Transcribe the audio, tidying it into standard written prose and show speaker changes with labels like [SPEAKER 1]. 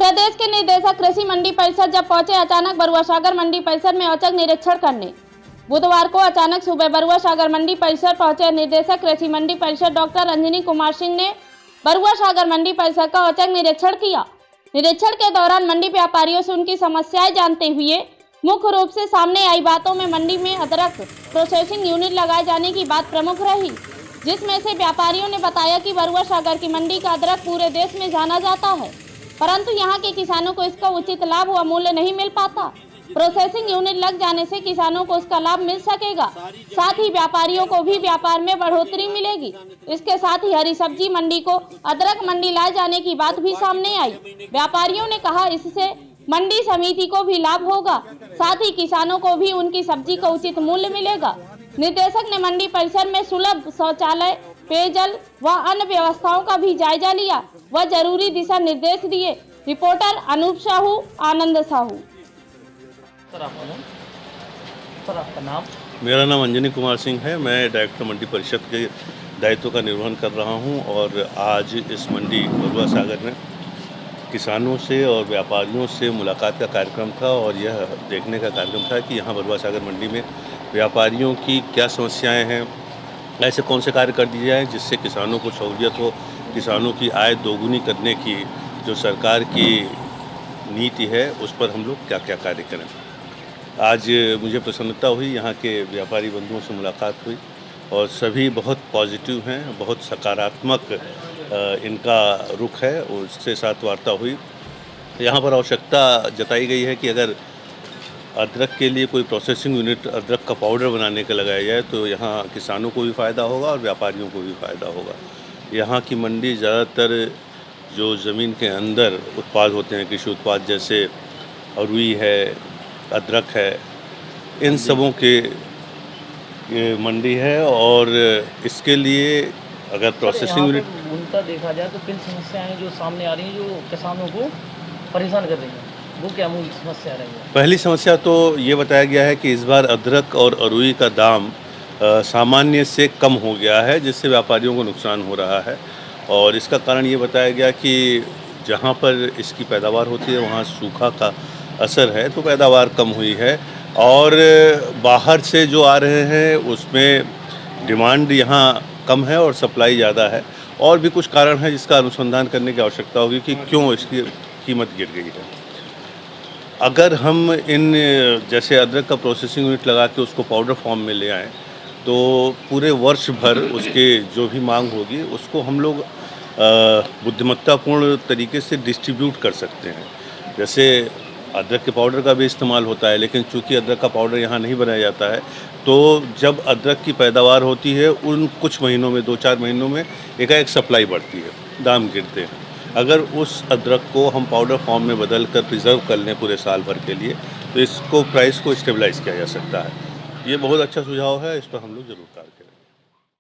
[SPEAKER 1] प्रदेश के निदेशक कृषि मंडी परिषद जब पहुंचे अचानक बरुआ सागर मंडी परिसर में औचक निरीक्षण करने। बुधवार को अचानक सुबह बरुआ सागर मंडी परिसर पहुंचे निदेशक कृषि मंडी परिषद डॉक्टर अंजनी कुमार सिंह ने बरुआ सागर मंडी परिसर का औचक निरीक्षण किया। निरीक्षण के दौरान मंडी व्यापारियों से उनकी समस्याएं जानते हुए मुख्य रूप से सामने आई बातों में मंडी में अदरक प्रोसेसिंग यूनिट लगाए जाने की बात प्रमुख रही, जिसमें से व्यापारियों ने बताया कि बरुआ सागर की मंडी का अदरक पूरे देश में जाना जाता है, परंतु यहाँ के किसानों को इसका उचित लाभ व मूल्य नहीं मिल पाता। प्रोसेसिंग यूनिट लग जाने से किसानों को उसका लाभ मिल सकेगा, साथ ही व्यापारियों को भी व्यापार में बढ़ोतरी मिलेगी। इसके साथ ही हरी सब्जी मंडी को अदरक मंडी लाए जाने की बात भी सामने आई। व्यापारियों ने कहा इससे मंडी समिति को भी लाभ होगा, साथ ही किसानों को भी उनकी सब्जी का उचित मूल्य मिलेगा। निदेशक ने मंडी परिसर में सुलभ शौचालय, पेयजल व अन्य व्यवस्थाओं का भी जायजा लिया व जरूरी दिशा निर्देश दिए। रिपोर्टर अनूप साहू, आनंद साहू।
[SPEAKER 2] सर आपका नाम?
[SPEAKER 3] मेरा नाम अंजनी कुमार सिंह है। मैं डायरेक्टर मंडी परिषद के दायित्व का निर्वहन कर रहा हूं और आज इस मंडी बरुआ सागर में किसानों से और व्यापारियों से मुलाकात का कार्यक्रम था और यह देखने का कार्यक्रम था कि यहाँ बरुआ सागर मंडी में व्यापारियों की क्या समस्याएं हैं, ऐसे कौन से कार्य कर दिए जाएँ जिससे किसानों को सहूलियत हो, किसानों की आय दोगुनी करने की जो सरकार की नीति है उस पर हम लोग क्या क्या कार्य करें। आज मुझे प्रसन्नता हुई, यहाँ के व्यापारी बंधुओं से मुलाकात हुई और सभी बहुत पॉजिटिव हैं, बहुत सकारात्मक इनका रुख है और उसके साथ वार्ता हुई। यहाँ पर आवश्यकता जताई गई है कि अगर अदरक के लिए कोई प्रोसेसिंग यूनिट अदरक का पाउडर बनाने का लगाया जाए तो यहाँ किसानों को भी फ़ायदा होगा और व्यापारियों को भी फ़ायदा होगा। यहाँ की मंडी ज़्यादातर जो ज़मीन के अंदर उत्पाद होते हैं, कृषि उत्पाद जैसे अरुई है, अदरक है, इन सबों के मंडी है और इसके लिए अगर प्रोसेसिंग यूनिट
[SPEAKER 2] उनका देखा जाए तो किन समस्याएं जो सामने आ रही हैं जो किसानों को परेशान कर रही हैं, वो क्या मूल समस्या रही है?
[SPEAKER 3] पहली समस्या तो ये बताया गया है कि इस बार अदरक और अरुई का दाम सामान्य से कम हो गया है, जिससे व्यापारियों को नुकसान हो रहा है और इसका कारण ये बताया गया कि जहाँ पर इसकी पैदावार होती है वहाँ सूखा का असर है तो पैदावार कम हुई है और बाहर से जो आ रहे हैं उसमें डिमांड यहाँ कम है और सप्लाई ज़्यादा है। और भी कुछ कारण है जिसका अनुसंधान करने की आवश्यकता होगी कि क्यों इसकी कीमत गिर गई है। अगर हम इन जैसे अदरक का प्रोसेसिंग यूनिट लगा के उसको पाउडर फॉर्म में ले आएँ तो पूरे वर्ष भर उसके जो भी मांग होगी उसको हम लोग बुद्धिमत्तापूर्ण तरीके से डिस्ट्रीब्यूट कर सकते हैं। जैसे अदरक के पाउडर का भी इस्तेमाल होता है, लेकिन चूंकि अदरक का पाउडर यहाँ नहीं बनाया जाता है तो जब अदरक की पैदावार होती है उन कुछ महीनों में 2-4 महीनों में एकाएक सप्लाई बढ़ती है, दाम गिरते हैं। अगर उस अदरक को हम पाउडर फॉर्म में बदल कर प्रिजर्व कर लें पूरे साल भर के लिए तो इसको प्राइस को स्टेबलाइज किया जा सकता है। ये बहुत अच्छा सुझाव है, इस पर हम लोग ज़रूर कार्य करें।